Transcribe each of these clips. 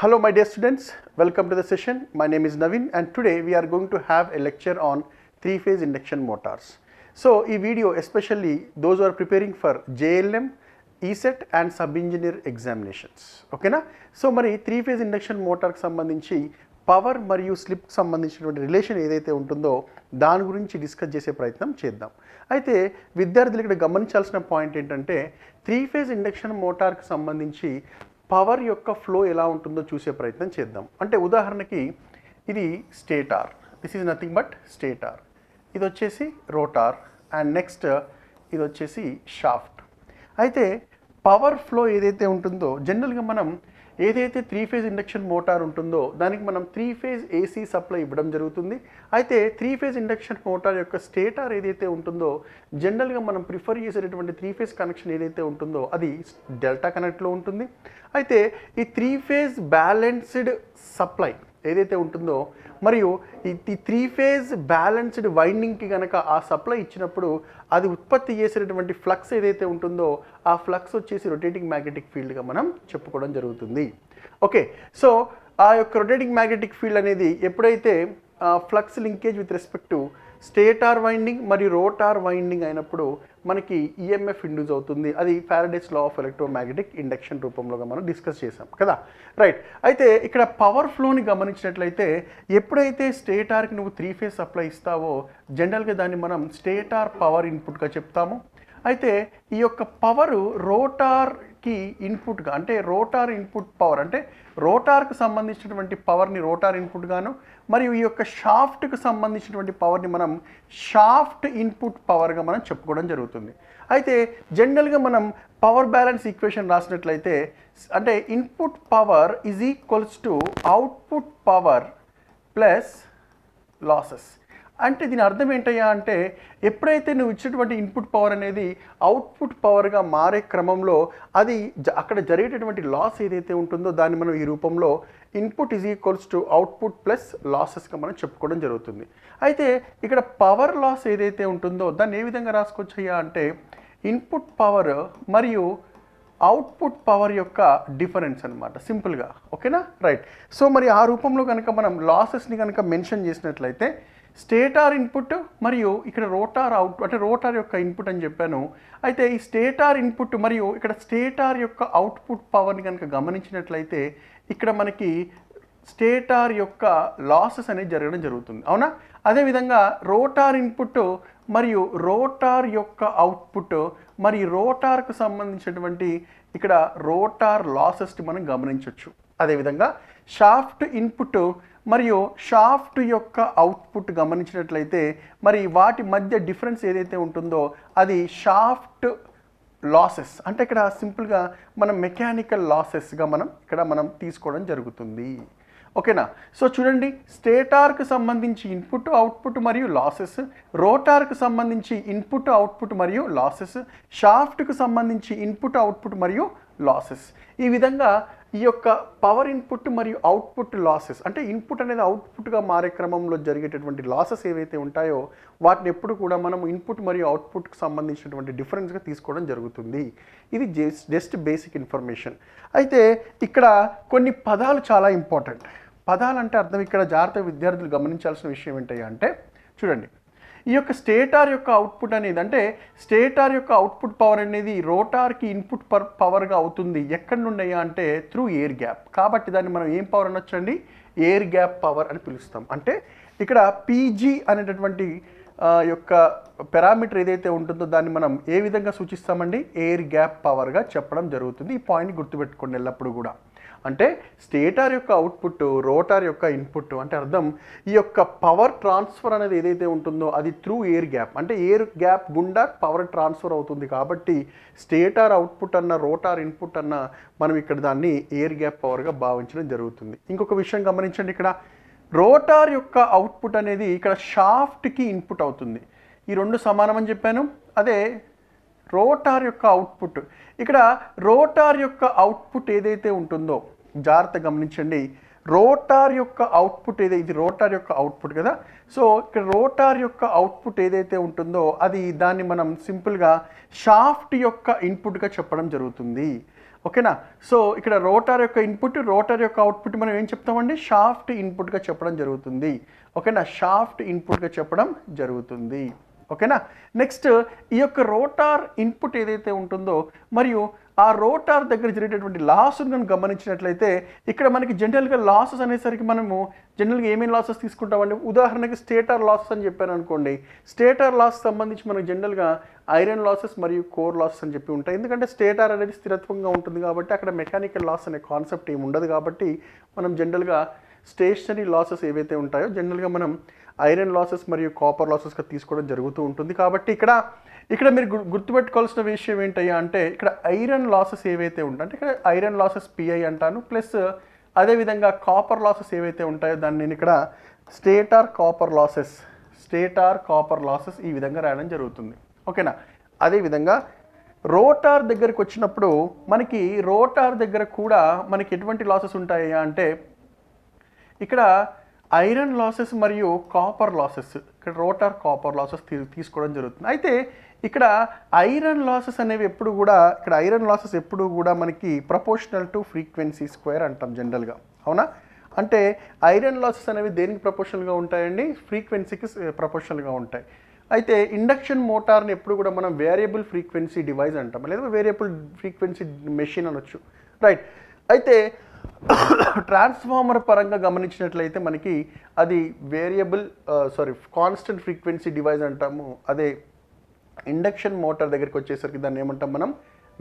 Hello my dear students, welcome to the session. My name is Naveen and today we are going to have a lecture on three-phase induction motors. So, this video especially those who are preparing for JLM, ESET and sub-engineer examinations. Okay na? So, మరి three-phase induction motor కి సంబంధించి power మరియు slip సంబంధించినటువంటి relation ఏదైతే ఉంటుందో దాని గురించి discuss చేసే ప్రయత్నం చేద్దాం. అయితే విద్యార్థులు ఇక్కడ గమనించాల్సిన పాయింట్ ఏంటంటే త్రీ-ఫేజ్ ఇండక్షన్ మోటార్కి సంబంధించి పవర్ యొక్క ఫ్లో ఎలా ఉంటుందో చూసే ప్రయత్నం చేద్దాం. అంటే ఉదాహరణకి ఇది stator, this is nothing but stator, ఇది వచ్చేసి రోటార్ అండ్ నెక్స్ట్ ఇది వచ్చేసి షాఫ్ట్. అయితే పవర్ ఫ్లో ఏదైతే ఉంటుందో జనరల్గా మనం ఏదైతే త్రీ-ఫేజ్ ఇండక్షన్ మోటార్ ఉంటుందో దానికి మనం త్రీ-ఫేజ్ ఏసీ సప్లై ఇవ్వడం జరుగుతుంది. అయితే త్రీ-ఫేజ్ ఇండక్షన్ మోటార్ యొక్క స్టేటార్ ఏదైతే ఉంటుందో జనరల్గా మనం ప్రిఫర్ చేసేటటువంటి త్రీ-ఫేజ్ కనెక్షన్ ఏదైతే ఉంటుందో అది డెల్టా కనెక్ట్లో ఉంటుంది. అయితే ఈ త్రీ-ఫేజ్ బ్యాలెన్స్డ్ సప్లై ఏదైతే ఉంటుందో మరియు ఈ త్రీ-ఫేజ్ బ్యాలెన్స్డ్ వైండింగ్కి కనుక ఆ సప్లై ఇచ్చినప్పుడు అది ఉత్పత్తి చేసేటటువంటి ఫ్లక్స్ ఏదైతే ఉంటుందో ఆ ఫ్లక్స్ వచ్చేసి రొటేటింగ్ మ్యాగ్నెటిక్ ఫీల్డ్గా మనం చెప్పుకోవడం జరుగుతుంది. ఓకే, సో ఆ యొక్క రొటేటింగ్ మ్యాగ్నెటిక్ ఫీల్డ్ అనేది ఎప్పుడైతే flux linkage with respect to stator winding మరియు రోటార్ వైండింగ్ అయినప్పుడు మనకి ఈఎంఎఫ్ ఇండ్యూస్ అవుతుంది. అది Faraday's law of electromagnetic induction రూపంలో మనం డిస్కస్ చేసాం కదా, రైట్. అయితే ఇక్కడ పవర్ ఫ్లోని గమనించినట్లయితే ఎప్పుడైతే స్టేటార్కి నువ్వు త్రీ-ఫేజ్ సప్లై ఇస్తావో జనరల్గా దాన్ని మనం స్టేటార్ పవర్ ఇన్పుట్గా చెప్తాము. అయితే ఈ యొక్క పవరు రోటార్కి ఇన్పుట్గా అంటే రోటార్ ఇన్పుట్ పవర్ అంటే రోటార్కి సంబంధించినటువంటి పవర్ని రోటార్ ఇన్పుట్గాను మరియు ఈ యొక్క షాఫ్ట్కి సంబంధించినటువంటి పవర్ని మనం షాఫ్ట్ ఇన్పుట్ పవర్గా మనం చెప్పుకోవడం జరుగుతుంది. అయితే జనరల్గా మనం పవర్ బ్యాలెన్స్ ఈక్వేషన్ రాసినట్లయితే అంటే input power is equals to output power plus losses. అంటే దీని అర్థం ఏంటయ్యా అంటే ఎప్పుడైతే నువ్వు ఇచ్చినటువంటి ఇన్పుట్ పవర్ అనేది అవుట్పుట్ పవర్గా మారే క్రమంలో అది అక్కడ జరిగేటటువంటి లాస్ ఏదైతే ఉంటుందో దాన్ని మనం ఈ రూపంలో input is equals to output plus లాసెస్గా మనం చెప్పుకోవడం జరుగుతుంది. అయితే ఇక్కడ పవర్ లాస్ ఏదైతే ఉంటుందో దాన్ని ఏ విధంగా రాసుకోవచ్చయ్యా అంటే ఇన్పుట్ పవర్ మరియు అవుట్పుట్ పవర్ యొక్క డిఫరెన్స్ అనమాట, సింపుల్గా. ఓకేనా, రైట్. సో మరి ఆ రూపంలో కనుక మనం లాసెస్ని కనుక మెన్షన్ చేసినట్లయితే స్టేటార్ ఇన్పుట్ మరియు ఇక్కడ రోటార్ అవుట్ అంటే రోటార్ యొక్క ఇన్పుట్ అని చెప్పాను. అయితే ఈ స్టేటార్ ఇన్పుట్ మరియు ఇక్కడ స్టేటార్ యొక్క అవుట్పుట్ పవర్ని కనుక గమనించినట్లయితే ఇక్కడ మనకి స్టేటార్ యొక్క లాసెస్ అనేది జరగడం జరుగుతుంది, అవునా. అదేవిధంగా రోటార్ ఇన్పుట్ మరియు రోటార్ యొక్క అవుట్పుట్ మరియు రోటార్కు సంబంధించినటువంటి ఇక్కడ రోటార్ లాసెస్ని మనం గమనించవచ్చు. అదేవిధంగా షాఫ్ట్ ఇన్పుట్ మరియు షాఫ్ట్ యొక్క అవుట్పుట్ గమనించినట్లయితే మరి వాటి మధ్య డిఫరెన్స్ ఏదైతే ఉంటుందో అది షాఫ్ట్ లాసెస్ అంటే ఇక్కడ సింపుల్గా మనం మెకానికల్ లాసెస్గా మనం తీసుకోవడం జరుగుతుంది. ఓకేనా. సో చూడండి, స్టేటార్కి సంబంధించి ఇన్పుట్ అవుట్పుట్ మరియు లాసెస్, రోటార్కి సంబంధించి ఇన్పుట్ అవుట్పుట్ మరియు లాసెస్, షాఫ్ట్కి సంబంధించి ఇన్పుట్ అవుట్పుట్ మరియు లాసెస్. ఈ విధంగా ఈ యొక్క పవర్ ఇన్పుట్ మరియు అవుట్పుట్ లాసెస్ అంటే ఇన్పుట్ అనేది అవుట్పుట్గా మారే క్రమంలో జరిగేటటువంటి లాసెస్ ఏవైతే ఉంటాయో వాటిని ఎప్పుడు కూడా మనం ఇన్పుట్ మరియు అవుట్పుట్కి సంబంధించినటువంటి డిఫరెన్స్గా తీసుకోవడం జరుగుతుంది. ఇది జస్ట్ బేసిక్ ఇన్ఫర్మేషన్. అయితే ఇక్కడ కొన్ని పదాలు చాలా ఇంపార్టెంట్. పదాలు అంటే అర్థం ఇక్కడ జాగ్రత్త విద్యార్థులు గమనించాల్సిన విషయం ఏంటయ్యా అంటే చూడండి, ఈ యొక్క స్టేటార్ యొక్క అవుట్పుట్ అనేది అంటే స్టేటార్ యొక్క అవుట్పుట్ పవర్ అనేది రోటార్కి ఇన్పుట్ పవర్గా అవుతుంది. ఎక్కడి నుండి అయ్యా అంటే త్రూ ఎయిర్ గ్యాప్. కాబట్టి దాన్ని మనం ఏం పవర్ అనొచ్చండి, ఎయిర్ గ్యాప్ పవర్ అని పిలుస్తాం. అంటే ఇక్కడ పీజీ అనేటటువంటి యొక్క పారామీటర్ ఏదైతే ఉంటుందో దాన్ని మనం ఏ విధంగా సూచిస్తామండి, ఎయిర్ గ్యాప్ పవర్గా చెప్పడం జరుగుతుంది. ఈ పాయింట్ గుర్తుపెట్టుకోండి ఎల్లప్పుడు కూడా. అంటే స్టేటార్ యొక్క అవుట్పుట్ రోటార్ యొక్క ఇన్పుట్ అంటే అర్థం ఈ యొక్క పవర్ ట్రాన్స్ఫర్ అనేది ఏదైతే ఉంటుందో అది త్రూ ఎయిర్ గ్యాప్ అంటే ఎయిర్ గ్యాప్ గుండా పవర్ ట్రాన్స్ఫర్ అవుతుంది. కాబట్టి స్టేటార్ అవుట్పుట్ అన్న రోటార్ ఇన్పుట్ అన్న మనం ఇక్కడ దాన్ని ఎయిర్ గ్యాప్ పవర్గా భావించడం జరుగుతుంది. ఇంకొక విషయం గమనించండి, ఇక్కడ రోటార్ యొక్క అవుట్పుట్ అనేది ఇక్కడ షాఫ్ట్కి ఇన్పుట్ అవుతుంది. ఈ రెండు సమానమని చెప్పాను. అదే రోటార్ యొక్క అవుట్పుట్ ఇక్కడ రోటార్ యొక్క అవుట్పుట్ ఏదైతే ఉంటుందో జాగ్రత్త గమనించండి, రోటార్ యొక్క అవుట్పుట్ ఇది రోటార్ యొక్క అవుట్పుట్ కదా. సో ఇక్కడ రోటార్ యొక్క అవుట్పుట్ ఏదైతే ఉంటుందో అది దాన్ని మనం సింపుల్గా షాఫ్ట్ యొక్క ఇన్పుట్గా చెప్పడం జరుగుతుంది. ఓకేనా. సో ఇక్కడ రోటర్ యొక్క ఇన్పుట్, రోటర్ యొక్క అవుట్పుట్ మనం ఏం చెప్తామండి, షాఫ్ట్ ఇన్పుట్గా చెప్పడం జరుగుతుంది. ఓకేనా, షాఫ్ట్ ఇన్పుట్గా చెప్పడం జరుగుతుంది. ఓకేనా. నెక్స్ట్ ఈ యొక్క రోటార్ ఇన్పుట్ ఏదైతే ఉంటుందో మరియు ఆ రోటార్ దగ్గర జరిగేటటువంటి లాస్ను మనం గమనించినట్లయితే ఇక్కడ మనకి జనరల్గా లాసెస్ అనేసరికి మనము జనరల్గా ఏమేమి లాసెస్ తీసుకుంటామండి, ఉదాహరణకి స్టేటర్ లాసెస్ అని చెప్పాను అనుకోండి. స్టేటర్ లాస్ సంబంధించి మనకు జనరల్గా ఐరన్ లాసెస్ మరియు కోర్ లాసెస్ అని చెప్పి ఉంటాయి. ఎందుకంటే స్టేటర్ అనేది స్థిరత్వంగా ఉంటుంది కాబట్టి అక్కడ మెకానికల్ లాస్ అనే కాన్సెప్ట్ ఏమి ఉండదు కాబట్టి మనం జనరల్గా స్టేషనరీ లాసెస్ ఏవైతే ఉంటాయో జనరల్గా మనం ఐరన్ లాసెస్ మరియు కాపర్ లాసెస్గా తీసుకోవడం జరుగుతూ ఉంటుంది. కాబట్టి ఇక్కడ మీరు గుర్తుపెట్టుకోవాల్సిన విషయం ఏంటయ్యా అంటే ఇక్కడ ఐరన్ లాసెస్ ఏవైతే ఉంటాయో అంటే ఇక్కడ ఐరన్ లాసెస్ పిఐ అంటాను, ప్లస్ అదేవిధంగా కాపర్ లాసెస్ ఏవైతే ఉంటాయో దాన్ని నేను ఇక్కడ స్టేటార్ కాపర్ లాసెస్ ఈ విధంగా రాయడం జరుగుతుంది. ఓకేనా. అదేవిధంగా రోటార్ దగ్గరికి వచ్చినప్పుడు మనకి రోటార్ దగ్గర కూడా మనకి ఎటువంటి లాసెస్ ఉంటాయా అంటే ఇక్కడ ఐరన్ లాసెస్ మరియు కాపర్ లాసెస్, ఇక్కడ రోటార్ కాపర్ లాసెస్ తీసుకోవడం జరుగుతుంది. అయితే ఇక్కడ ఐరన్ లాసెస్ అనేవి ఎప్పుడు కూడా మనకి ప్రపోర్షనల్ టు ఫ్రీక్వెన్సీ స్క్వేర్ అంటాం జనరల్గా. అవునా. అంటే ఐరన్ లాసెస్ అనేవి దేనికి ప్రపోర్షనల్గా ఉంటాయండి, ఫ్రీక్వెన్సీకి ప్రపోర్షనల్గా ఉంటాయి. అయితే ఇండక్షన్ మోటార్ని ఎప్పుడు కూడా మనం వేరియబుల్ ఫ్రీక్వెన్సీ డివైస్ అంటాం, లేదా వేరియబుల్ ఫ్రీక్వెన్సీ మెషిన్ అనొచ్చు. రైట్. అయితే ట్రాన్స్ఫార్మర్ పరంగా గమనించినట్లయితే మనకి అది కాన్స్టెంట్ ఫ్రీక్వెన్సీ డివైస్ అంటాము. అదే ఇండక్షన్ మోటార్ దగ్గరికి వచ్చేసరికి దాన్ని ఏమంటాం మనం,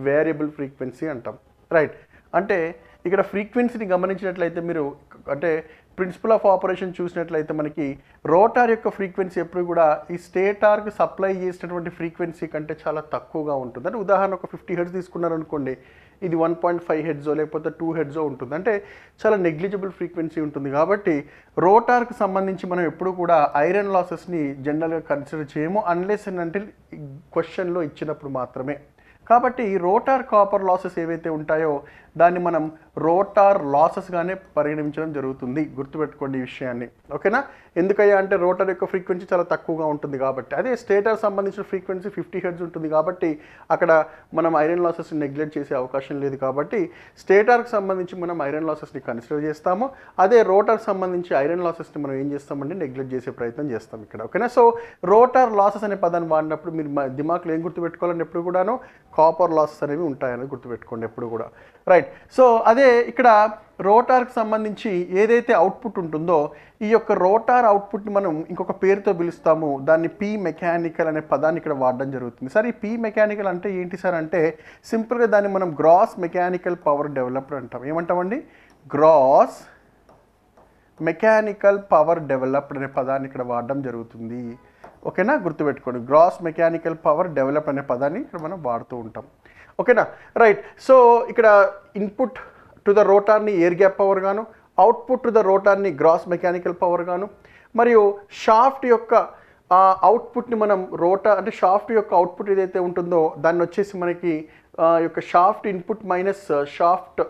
వేరియబుల్ ఫ్రీక్వెన్సీ అంటాం. రైట్. అంటే ఇక్కడ ఫ్రీక్వెన్సీని గమనించినట్లయితే మీరు అంటే ప్రిన్సిపల్ ఆఫ్ ఆపరేషన్ చూసినట్లయితే మనకి రోటార్ యొక్క ఫ్రీక్వెన్సీ ఎప్పుడు కూడా ఈ స్టేటార్కి సప్లై చేసినటువంటి ఫ్రీక్వెన్సీ కంటే చాలా తక్కువగా ఉంటుంది. అంటే ఉదాహరణ ఒక 50 హెర్ట్జ్ తీసుకున్నారనుకోండి, ఇది 1.5 హెర్ట్జో లేకపోతే 2 హెర్ట్జో ఉంటుంది. అంటే చాలా నెగ్లిజిబుల్ ఫ్రీక్వెన్సీ ఉంటుంది. కాబట్టి రోటార్కి సంబంధించి మనం ఎప్పుడు కూడా ఐరన్ లాసెస్ని జనరల్గా కన్సిడర్ చేయము అన్లెస్ అండ్ అంటిల్ క్వశ్చన్లో ఇచ్చినప్పుడు మాత్రమే. కాబట్టి రోటార్ కాపర్ లాసెస్ ఏవైతే ఉంటాయో దాన్ని మనం రోటార్ లాసెస్గానే పరిగణించడం జరుగుతుంది. గుర్తుపెట్టుకోండి ఈ విషయాన్ని. ఓకేనా. ఎందుకయ్యా అంటే రోటర్ యొక్క ఫ్రీక్వెన్సీ చాలా తక్కువగా ఉంటుంది కాబట్టి. అదే స్టేటర్ సంబంధించిన ఫ్రీక్వెన్సీ 50 హెర్ట్జ్ ఉంటుంది కాబట్టి అక్కడ మనం ఐరన్ లాసెస్ని నెగ్లెక్ట్ చేసే అవకాశం లేదు. కాబట్టి స్టేటర్కి సంబంధించి మనం ఐరన్ లాసెస్ని కన్సిడర్ చేస్తాము. అదే రోటర్ సంబంధించి ఐరన్ లాసెస్ని మనం ఏం చేస్తామంటే నెగ్లెక్ట్ చేసే ప్రయత్నం చేస్తాం ఇక్కడ. ఓకేనా. సో రోటార్ లాసెస్ అనే పదాన్ని వాడినప్పుడు మీరు దిమాక్లో ఏం గుర్తుపెట్టుకోవాలని ఎప్పుడు కూడాను కాపర్ లాసెస్ అనేవి ఉంటాయని గుర్తుపెట్టుకోండి ఎప్పుడు కూడా. రైట్. సో అదే ఇక్కడ రోటార్కి సంబంధించి ఏదైతే అవుట్పుట్ ఉంటుందో ఈ యొక్క రోటార్ అవుట్పుట్ని మనం ఇంకొక పేరుతో పిలుస్తాము. దాన్ని పీ మెకానికల్ అనే పదాన్ని ఇక్కడ వాడడం జరుగుతుంది. సార్ ఈ పీ మెకానికల్ అంటే ఏంటి సార్ అంటే సింపుల్గా దాన్ని మనం గ్రాస్ మెకానికల్ పవర్ డెవలప్డ్ అంటాం. ఏమంటామండి, గ్రాస్ మెకానికల్ పవర్ డెవలప్డ్ అనే పదాన్ని ఇక్కడ వాడడం జరుగుతుంది. ఓకేనా. గుర్తుపెట్టుకోండి, గ్రాస్ మెకానికల్ పవర్ డెవలప్ అనే పదాన్ని ఇక్కడ మనం వాడుతూ ఉంటాం. ఓకేనా. రైట్. సో ఇక్కడ ఇన్పుట్ టు ద రోటార్ని ఎయిర్ గ్యాప్ పవర్ గాను, అవుట్పుట్ టు ద రోటార్ని గ్రాస్ మెకానికల్ పవర్ గాను, మరియు షాఫ్ట్ యొక్క అవుట్పుట్ని మనం అంటే షాఫ్ట్ యొక్క అవుట్పుట్ ఏదైతే ఉంటుందో దాన్ని వచ్చేసి మనకి యొక్క shaft input minus shaft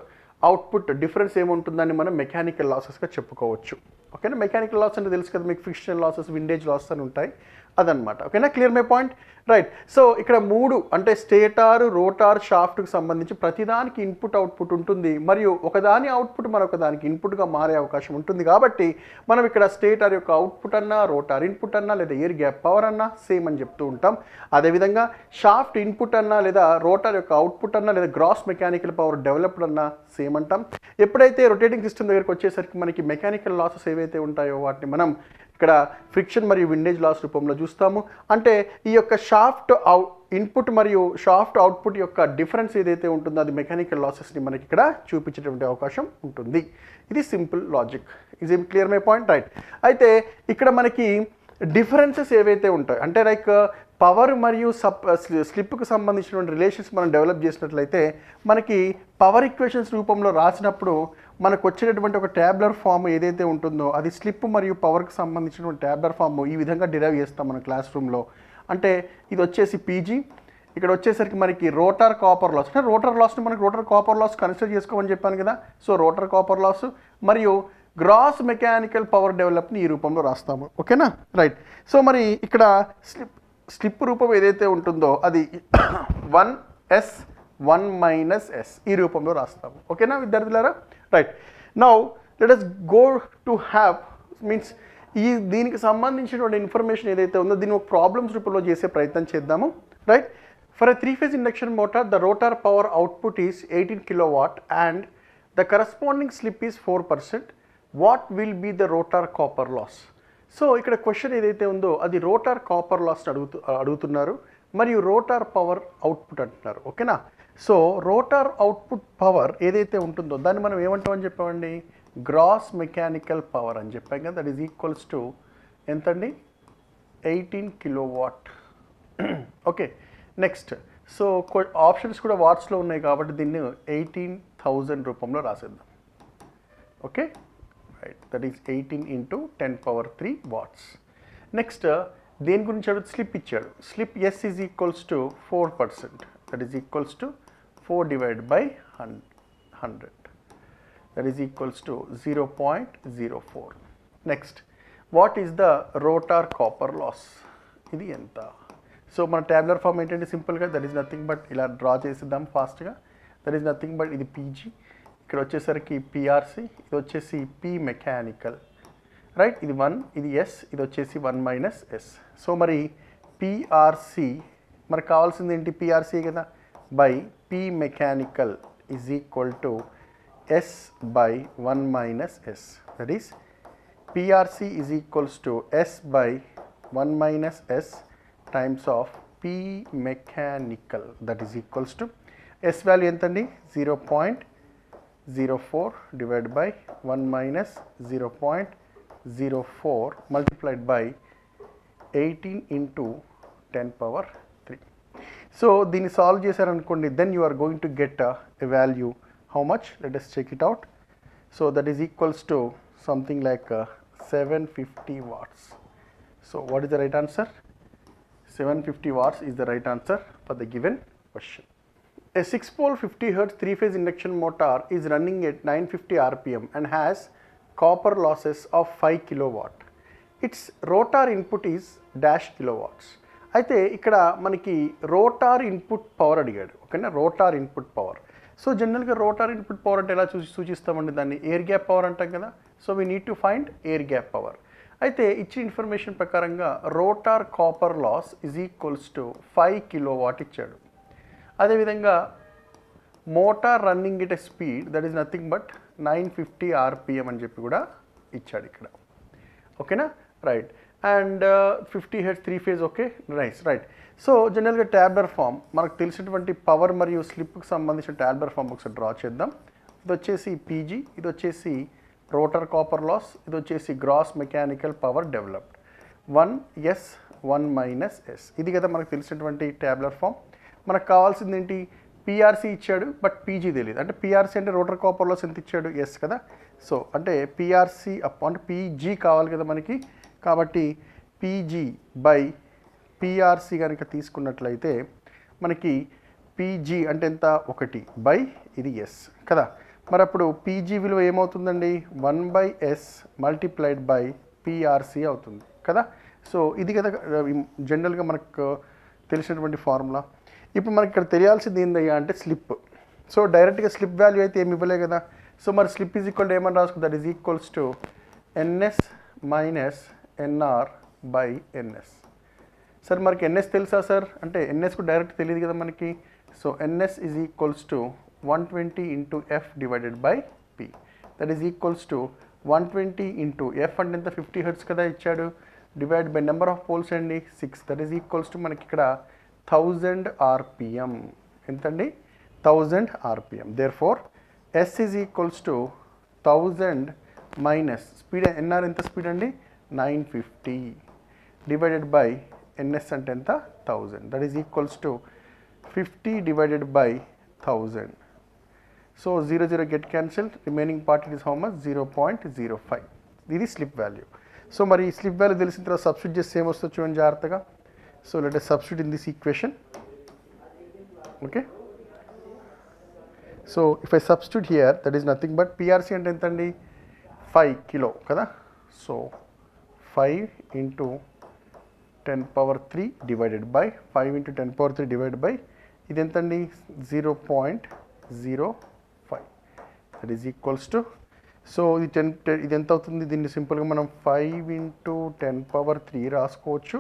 output difference ఏముంటుందని మనం మెకానికల్ లాసెస్గా చెప్పుకోవచ్చు. ఓకేనా. మెకానికల్ లాస్ అంటే తెలుసు కదా మీకు, ఫ్రిక్షనల్ లాసెస్, విండేజ్ లాసెస్ అని ఉంటాయి, అదనమాట. ఓకేనా. Clear my point. Right. So ఇక్కడ 3 అంటే స్టేటార్, రోటార్, షాఫ్ట్కి సంబంధించి ప్రతిదానికి ఇన్పుట్ అవుట్పుట్ ఉంటుంది మరియు ఒకదాని అవుట్పుట్ మరొక దానికి ఇన్పుట్గా మారే అవకాశం ఉంటుంది. కాబట్టి మనం ఇక్కడ స్టేటార్ యొక్క అవుట్పుట్ అన్నా, రోటార్ ఇన్పుట్ అన్నా, లేదా ఎయిర్ గ్యాప్ పవర్ అన్నా సేమ్ అని చెప్తూ ఉంటాం. అదేవిధంగా షాఫ్ట్ ఇన్పుట్ అన్నా లేదా రోటార్ యొక్క అవుట్పుట్ అన్నా లేదా గ్రాస్ మెకానికల్ పవర్ డెవలప్డ్ అన్నా సేమ్ అంటాం. ఎప్పుడైతే రొటేటింగ్ సిస్టమ్ దగ్గరికి వచ్చేసరికి మనకి మెకానికల్ లాసెస్ ఏవైతే ఉంటాయో వాటిని మనం ఇక్కడ ఫ్రిక్షన్ మరియు విండేజ్ లాస్ రూపంలో చూస్తాము. అంటే ఈ యొక్క షాఫ్ట్ ఇన్పుట్ మరియు షాఫ్ట్ అవుట్పుట్ యొక్క డిఫరెన్స్ ఏదైతే ఉంటుందో అది మెకానికల్ లాసెస్ని మనకి ఇక్కడ చూపించేటువంటి అవకాశం ఉంటుంది. ఇది simple logic. Is it clear my point. Right. అయితే ఇక్కడ మనకి డిఫరెన్సెస్ ఏవైతే ఉంటాయి అంటే లైక్ పవర్ మరియు స్లిప్కి సంబంధించినటువంటి రిలేషన్స్ మనం డెవలప్ చేసినట్లయితే మనకి పవర్ ఈక్వేషన్స్ రూపంలో రాసినప్పుడు మనకు వచ్చేటటువంటి ఒక ట్యాబ్లర్ ఫామ్ ఏదైతే ఉంటుందో అది స్లిప్ మరియు పవర్కి సంబంధించినటువంటి ట్యాబ్లర్ ఫామ్ ఈ విధంగా డిరైవ్ చేస్తాం మన క్లాస్ రూమ్లో. అంటే ఇది వచ్చేసి పీజీ, ఇక్కడ వచ్చేసరికి మనకి రోటార్ కాపర్ లాస్, అంటే రోటర్ లాస్ని మనకి రోటర్ కాపర్ లాస్ కన్సిడర్ చేసుకోమని చెప్పాను కదా. సో రోటర్ కాపర్ లాస్ మరియు గ్రాస్ మెకానికల్ పవర్ డెవలప్ని ఈ రూపంలో రాస్తాము. ఓకేనా. రైట్. సో మరి ఇక్కడ స్లిప్ రూపం ఏదైతే ఉంటుందో అది 1s 1 మైనస్ ఎస్ ఈ రూపంలో రాస్తాము. ఓకేనా విద్యార్థులారా? Right. Now let us go to have means దీనికి సంబంధించినటువంటి ఇన్ఫర్మేషన్ ఏదైతే ఉందో దీన్ని ఒక ప్రాబ్లమ్స్ రూపంలో చేసే ప్రయత్నం చేద్దాము. Right. For a 3-phase induction motor the rotor power output is 18 kilowatt and the corresponding slip is 4%. What will be the rotor copper loss? So ఇక్కడ క్వశ్చన్ ఏదైతే ఉందో అది రోటర్ కాపర్ లాస్ అడుగుతున్నారు మరియు రోటర్ పవర్ అవుట్పుట్ అంటున్నారు. ఓకేనా? So rotor output power ఏదైతే ఉంటుందో దాన్ని మనం ఏమంటామని చెప్పామండి? గ్రాస్ మెకానికల్ పవర్ అని చెప్పాం కదా. దట్ ఈస్ ఈక్వల్స్ టు ఎంతండి? 18 kilowatt. Okay. Next so options కూడా వాట్స్లో ఉన్నాయి కాబట్టి దీన్ని 18,000 రూపంలో రాసేద్దాం. Okay right. That is 18 into 10⁻³ watts. Next దేని గురించి అడుగు? స్లిప్ ఇచ్చాడు. Slip S is equals to 4%. That is equals to 4 divided by 100. That is equals to 0.04. Next, what is the rotor copper loss? ఇది ఎంత? సో మన tabular form ఏంటంటే సింపుల్గా that is nothing but ఇలా డ్రా చేసేద్దాం ఫాస్ట్గా. That is nothing but ఇది PG, ఇక్కడ వచ్చేసరికి పిఆర్సి, ఇది వచ్చేసి పి మెకానికల్. రైట్. ఇది 1, ఇది ఎస్, ఇది వచ్చేసి 1 మైనస్ ఎస్. సో మరి పిఆర్సి మనకు కావాల్సింది ఏంటి? పిఆర్సి కదా. By P mechanical is equal to S by 1 minus S. That is PRC is equals to S by 1 minus S times of P mechanical. That is equals to S value entandi? 0.04 divided by 1 minus 0.04 multiplied by 18 into 10⁻³. So దీన్ని solve చేశారనుకోండి then you are going to get a value. How much? Let us check it out. So that is equals to something like 750 watts. So what is the right answer? 750 watts is the right answer for the given question. A 6-pole 50 Hz 3-phase induction motor is running at 950 rpm and has copper losses of 5 kilowatt. Its rotor input is dash kilowatts. అయితే ఇక్కడ మనకి rotor input power అడిగాడు. ఓకేనా? Rotor input power. So జనరల్గా rotor input power అంటే ఎలా సూచిస్తామండి? దాన్ని ఎయిర్ గ్యాప్ పవర్ అంటాం కదా. So we need to find air gap power. అయితే ఇచ్చిన ఇన్ఫర్మేషన్ ప్రకారంగా rotor copper loss is equals to 5 kilowatt ఇచ్చాడు. అదేవిధంగా motor running at a speed that is nothing but 950 rpm అని చెప్పి కూడా ఇచ్చాడు ఇక్కడ. ఓకేనా? Right. And 50 Hz 3-phase. Okay nice. Right. So జనరల్గా ట్యాబ్లర్ ఫామ్ మనకు తెలిసినటువంటి పవర్ మరియు స్లిప్కి సంబంధించిన ట్యాబ్లర్ ఫామ్ ఒకసారి డ్రా చేద్దాం. ఇది వచ్చేసి పీజీ, ఇది వచ్చేసి రోటర్ కాపర్ లాస్, ఇది వచ్చేసి gross mechanical power developed. 1 S 1 minus S. ఇది కదా మనకు తెలిసినటువంటి ట్యాబ్లర్ ఫామ్. మనకు కావాల్సింది ఏంటి? పిఆర్సీ ఇచ్చాడు బట్ పీజీ తెలియదు. అంటే పిఆర్సీ అంటే రోటర్ కాపర్ లాస్ ఎంత ఇచ్చాడు? ఎస్ కదా. సో అంటే పిఆర్సీ అంటే పీజీ కావాలి కదా మనకి. కాబట్టి పీజీ బై పిఆర్సి కనుక తీసుకున్నట్లయితే మనకి పీజీ అంటే ఎంత? 1 బై ఇది ఎస్ కదా. మరి అప్పుడు పీజీ విలువ ఏమవుతుందండి? 1/s మల్టిప్లైడ్ బై పిఆర్సి అవుతుంది కదా. సో ఇది కదా జనరల్గా మనకు తెలిసినటువంటి ఫార్ములా. ఇప్పుడు మనకి ఇక్కడ తెలియాల్సింది ఏందయ్యా అంటే స్లిప్. సో డైరెక్ట్గా స్లిప్ వాల్యూ అయితే ఏమి ఇవ్వలే కదా. సో మరి స్లిప్ ఈజ్ ఈక్వల్ టు ఏమని రాసుకుంది? That is equals to NS minus NR by NS. Sir మనకి ఎన్ఎస్ తెలుసా సార్ అంటే ఎన్ఎస్కు డైరెక్ట్ తెలియదు కదా మనకి. So NS is equals to 120 into F divided by P. That is equals to 120 into F అంటే ఎంత? 50 Hz కదా ఇచ్చాడు. Divide by number of poles అండి 6. దట్ ఈస్ ఈక్వల్స్ టు మనకి ఇక్కడ 1000 rpm. ఎంతండి? 1000 rpm. Therefore S is equals to 1000 minus speed NR ఎంత speed అండి? 950 డివైడెడ్ బై ఎన్ఎస్ అంటే ఎంత? 1000. That is equals to 50 divided by 1000. So 0 get cancelled. Remaining part is how much? 0.05. ఇది slip value. So మరి ఈ slip value తెలిసిన తర్వాత substitute చేస్తే సేమ్ వస్తుంది చూడండి జాగ్రత్తగా. So let us substitute in this equation. Okay. So if I substitute here, that is nothing but PRC అంటే ఎంత అండి? 5 kilo కదా. So 5 into 10⁻³ divided by 5 into 10⁻³ divided by ఇది ఎంతండి 0.05 that is equals to so ఇది 10 ఇది ఎంత అవుతుంది దీన్ని సింపుల్గా మనం 5 × 10⁻³ రాసుకోవచ్చు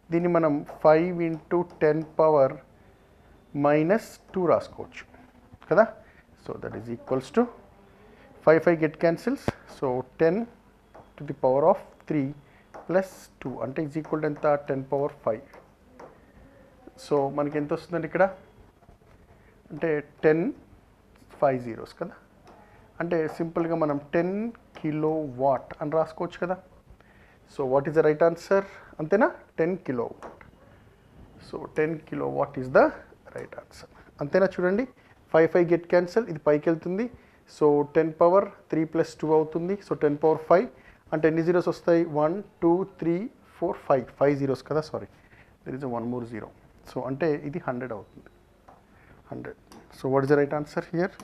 దీన్ని మనం 5 × 10⁻⁻² రాసుకోవచ్చు కదా so that is equals to 5 get cancels so 10⁻³ + 2 అంటే ఈజ్ ఈక్వల్ టు ఎంత 10⁻5 సో మనకి ఎంత వస్తుందండి ఇక్కడ అంటే 10 5 zeros కదా అంటే సింపుల్గా మనం 10 kilowatt అని రాసుకోవచ్చు కదా so what is the right answer అంతేనా 10 kilowatt so 10 kilowatt is the right answer అంతేనా చూడండి 5 గెట్ క్యాన్సల్ ఇది పైకి వెళ్తుంది సో 10⁻³ + 2 అవుతుంది సో 10⁻5 అంటే ఎన్ని జీరోస్ వస్తాయి 1 2 3 4 5 zeros కదా sorry there is one more zero so అంటే ఇది 100 అవుతుంది 100 so what is the right answer here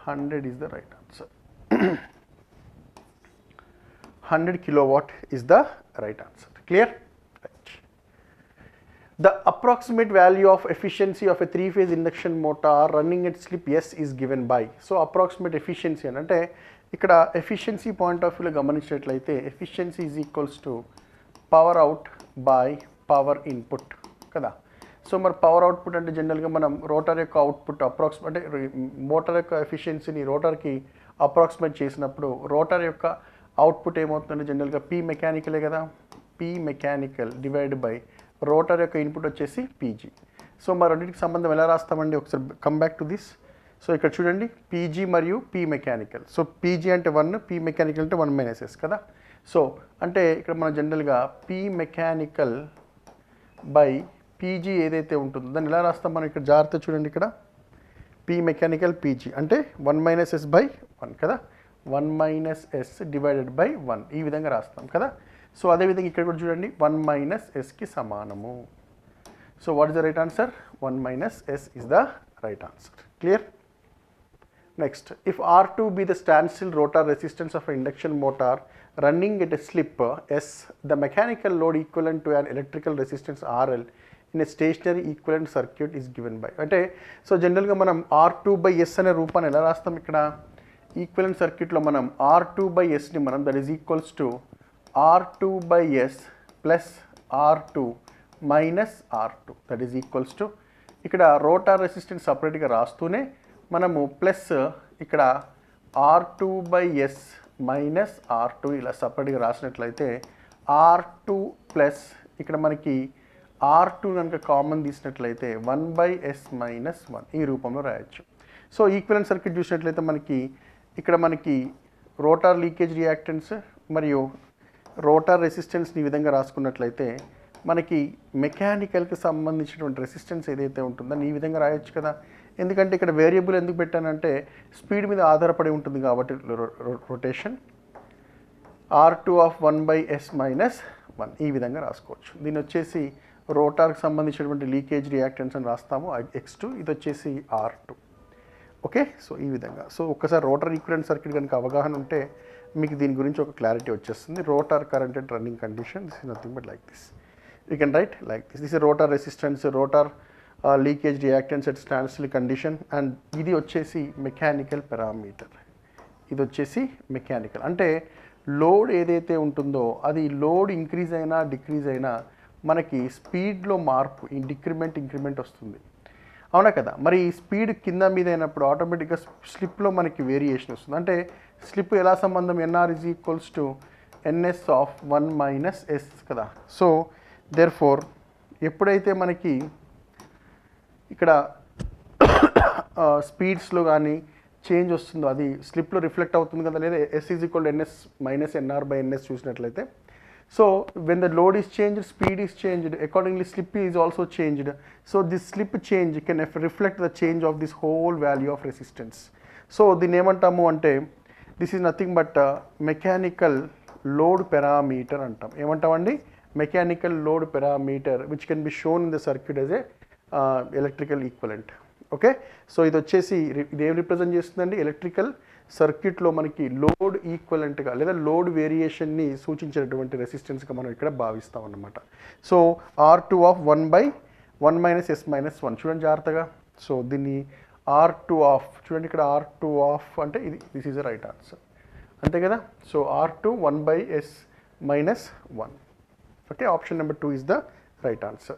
100 is the right answer 100 kilowatt is the right answer clear right the approximate value of efficiency of a three-phase induction motor running at slip s is given by so approximate efficiency అంటే ఇక్కడ efficiency point of view లో గమనించినట్లయితే efficiency is equals to power out by power input కదా so మరి power output అంటే జనరల్గా మనం rotor యొక్క అవుట్పుట్ అప్రాక్సిమేట్ అంటే మోటార్ యొక్క ఎఫిషియన్సీని రోటర్కి అప్రాక్సిమేట్ చేసినప్పుడు రోటర్ యొక్క అవుట్పుట్ ఏమవుతుందంటే జనరల్గా పీ మెకానికలే కదా P mechanical divide by rotor యొక్క ఇన్పుట్ వచ్చేసి పీజీ సో మరి రెండింటికి సంబంధం ఎలా రాస్తామండి ఒకసారి come back to this so ఇక్కడ చూడండి పీజీ మరియు పీ మెకానికల్ సో పీజీ అంటే 1 పీ మెకానికల్ అంటే 1 - s కదా సో అంటే ఇక్కడ మనం జనరల్గా పీ మెకానికల్ బై పీజీ ఏదైతే ఉంటుందో దాన్ని ఎలా రాస్తాం మనం ఇక్కడ జాగ్రత్త చూడండి ఇక్కడ పీ మెకానికల్ పీజీ అంటే 1 - s / 1 కదా 1 - s డివైడెడ్ బై 1 ఈ విధంగా రాస్తాం కదా సో అదేవిధంగా ఇక్కడ కూడా చూడండి 1 - s కి సమానము so what is the right answer 1 - s is the right answer clear next if R2 be the standstill rotor resistance of an induction motor running at a slip S the mechanical load equivalent to an electrical resistance RL in a stationary equivalent circuit is given by అంటే so జనరల్గా మనం R2/S అనే రూపాన్ని ఎలా రాస్తాం ఇక్కడ equivalent సర్క్యూట్లో మనం R2/Sని మనం that is equals to R2/S plus R2 minus R2 that is equals to ఇక్కడ రోటార్ రెసిస్టెన్స్ సపరేట్గా రాస్తూనే మనము ప్లస్ ఇక్కడ R2/S మైనస్ R2 ఇలా సపరేట్గా రాసినట్లయితే R2 ప్లస్ ఇక్కడ మనకి R2 కనుక కామన్ తీసినట్లయితే 1/S మైనస్ 1 ఈ రూపంలో రాయొచ్చు సో ఈక్వలెంట్ సర్క్యూట్ చూసినట్లయితే మనకి ఇక్కడ మనకి రోటార్ లీకేజ్ రియాక్టెన్స్ మరియు రోటార్ రెసిస్టెన్స్ని ఈ విధంగా రాసుకున్నట్లయితే మనకి మెకానికల్కి సంబంధించినటువంటి రెసిస్టెన్స్ ఏదైతే ఉంటుందో ఈ విధంగా రాయొచ్చు కదా ఎందుకంటే ఇక్కడ వేరియబుల్ ఎందుకు పెట్టానంటే స్పీడ్ మీద ఆధారపడి ఉంటుంది కాబట్టి rotation R2 of 1/S minus 1 ఈ విధంగా రాసుకోవచ్చు దీన్ని వచ్చేసి రోటార్కి సంబంధించినటువంటి లీకేజ్ రియాక్టెన్స్ అని రాస్తాము X2 ఇది వచ్చేసి R2 ఓకే సో ఈ విధంగా సో ఒక్కసారి రోటర్ ఈక్వలెంట్ సర్క్యూట్ కనుక అవగాహన ఉంటే మీకు దీని గురించి ఒక క్లారిటీ వచ్చేస్తుంది rotor current and running condition this is nothing but like this you can write like this is rotor resistance rotor leakage reactance at standstill condition and ఇది వచ్చేసి మెకానికల్ పారామీటర్ ఇది వచ్చేసి మెకానికల్ అంటే లోడ్ ఏదైతే ఉంటుందో అది load increase అయినా decrease అయినా మనకి స్పీడ్లో మార్పు ఈ డిక్రిమెంట్ ఇంక్రిమెంట్ వస్తుంది అవునా కదా మరి స్పీడ్ కింద మీద అయినప్పుడు ఆటోమేటిక్గా స్లిప్లో మనకి వేరియేషన్ వస్తుంది అంటే స్లిప్ ఎలా సంబంధం NR is equals to NS of 1 - s కదా సో దేర్ ఫోర్ ఎప్పుడైతే మనకి ఇక్కడ స్పీడ్స్లో కానీ చేంజ్ వస్తుందో అది స్లిప్లో రిఫ్లెక్ట్ అవుతుంది కదా లేదా S is equal ns minus nr/ns చూసినట్లయితే so when the load is changed speed is changed accordingly slip is also changed so this slip change can reflect the change of this whole value of resistance so దీన్ని ఏమంటాము అంటే this is nothing but mechanical load parameter అంటాం ఏమంటామండి mechanical load parameter which can be shown in the circuit as a electrical equivalent okay so ఇది వచ్చేసి ఇది ఏం represent చేస్తుందండి ఎలక్ట్రికల్ సర్క్యూట్లో మనకి లోడ్ ఈక్వలెంట్గా లేదా లోడ్ వేరియేషన్ని సూచించేటటువంటి రెసిస్టెన్స్గా మనం ఇక్కడ భావిస్తాం అన్నమాట so R2 of 1 1 minus yes minus 1 చూడండి జాగ్రత్తగా. సో దీన్ని R2 ఆఫ్ చూడండి ఇక్కడ R2 ఆఫ్ అంటే ఇది this is the right answer అంతే కదా. So R2 1 by S minus 1. Okay, option number 2 is the right answer.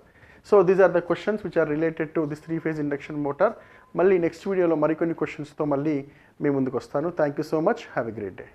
So these are the questions which are related to this 3-phase induction motor. మళ్ళీ next వీడియోలో మరికొన్ని క్వశ్చన్స్తో మళ్ళీ మీ ముందుకు వస్తాను. Thank you so much. Have a great day.